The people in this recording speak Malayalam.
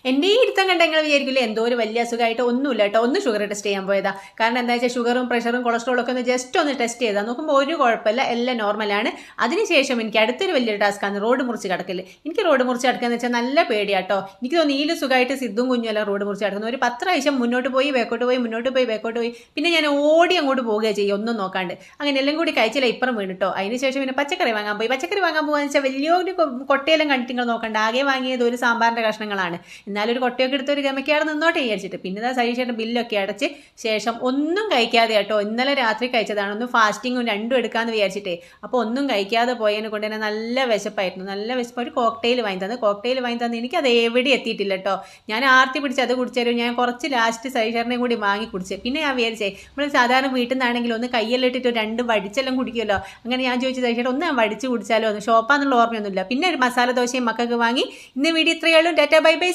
എൻ്റെ ഈ ഇരുത്തം കണ്ട നിങ്ങൾ വിചാരിക്കില്ല എന്തോ ഒരു വലിയ അസുഖമായിട്ട് ഒന്നുമില്ല കേട്ടോ. ഒന്ന് ഷുഗർ ടെസ്റ്റ് ചെയ്യാൻ പോയതാ. കാരണം എന്താ വെച്ചാൽ ഷുഗറും പ്രഷറും കൊളസ്ട്രോളും ഒക്കെ ഒന്ന് ജസ്റ്റ് ഒന്ന് ടെസ്റ്റ് ചെയ്താൽ നോക്കുമ്പോൾ ഒരു കുഴപ്പമില്ല, എല്ലാം നോർമലാണ്. അതിനുശേഷം എനിക്ക് അടുത്തൊരു വലിയൊരു ടാസ്ക്കാണ് റോഡ് മുറിച്ച് കിടക്കല്. എനിക്ക് റോഡ് മുറിച്ച് കിടക്കുകയെന്ന് വെച്ചാൽ നല്ല പേടിയാട്ടോ. എനിക്ക് തോന്നുന്നു നീല് സുഖമായിട്ട് സിദ്ധും കുഞ്ഞുമല്ല റോഡ് മുറിച്ച് കിടക്കുന്നു. ഒരു 10 പ്രാവശ്യം മുന്നോട്ട് പോയി ബാക്കോട്ട് പോയി മുന്നോട്ട് പോയി ബാക്കോട്ട് പോയി, പിന്നെ ഞാൻ ഓടി അങ്ങോട്ട് പോവുകയാണ് ചെയ്യുക ഒന്നും നോക്കാണ്ട്. അങ്ങനെ എല്ലാം കൂടി കഴിച്ചില്ല ഇപ്പുറം വീണിട്ടോ. അതിനുശേഷം പിന്നെ പച്ചക്കറി വാങ്ങാൻ പോയി. പച്ചക്കറി വാങ്ങാൻ പോകുകയെന്ന് വെച്ചാൽ വലിയൊരു കൊട്ടയെല്ലാം കണ്ടിട്ട് നിങ്ങൾ നോക്കണ്ട. ആകെ വാങ്ങിയത് ഒരു സാമ്പാറിൻ്റെ കഷ്ണങ്ങളാണ്. എന്നാലും ഒരു കൊട്ടയൊക്കെ എടുത്ത് ഒരു ഗമയ്ക്കാട് നിന്നോട്ടെ വിചാരിച്ചിട്ട് പിന്നെ ഇതാ സതീശേട്ടൻ ബില്ലൊക്കെ അടച്ച് ശേഷം ഒന്നും കഴിക്കാതെ കേട്ടോ. ഇന്നലെ രാത്രി കഴിച്ചതാണ്. ഒന്ന് ഫാസ്റ്റിങ്ങും രണ്ടും എടുക്കാമെന്ന് വിചാരിച്ചിട്ടേ. അപ്പോൾ ഒന്നും കഴിക്കാതെ പോയതിനെ കൊണ്ട് തന്നെ നല്ല വിശപ്പായിരുന്നു. നല്ല വിശപ്പ്. ഒരു കോക്ടെയിൽ വാങ്ങി തന്നു. എനിക്കത് എവിടെ എത്തിയിട്ടില്ല കേട്ടോ. ഞാൻ ആർത്തി പിടിച്ച് അത് കുടിച്ചാലും ഞാൻ കുറച്ച് ലാസ്റ്റ് സതീശേട്ടനെയും കൂടി വാങ്ങി കുടിച്ച്. പിന്നെ ഞാൻ വിചാരിച്ചേ നമ്മൾ സാധാരണ വീട്ടിൽ നിന്നാണെങ്കിൽ ഒന്ന് കയ്യെല്ലാം ഇട്ടിട്ട് 2 വടിച്ചെല്ലാം കുടിക്കുമല്ലോ. അങ്ങനെ ഞാൻ ചോദിച്ചു സതീശേട്ടൻ ഒന്ന് ഞാൻ വടിച്ച് കുടിച്ചാലോ ഒന്ന്. ഷോപ്പാന്നുള്ള ഓർമ്മയൊന്നുമില്ല. പിന്നെ ഒരു മസാല ദോശയും മക്കൾക്ക് വാങ്ങി. ഇന്ന് വീഡിയോ ഇത്രയേ ഉള്ളൂ. Tata bye bye.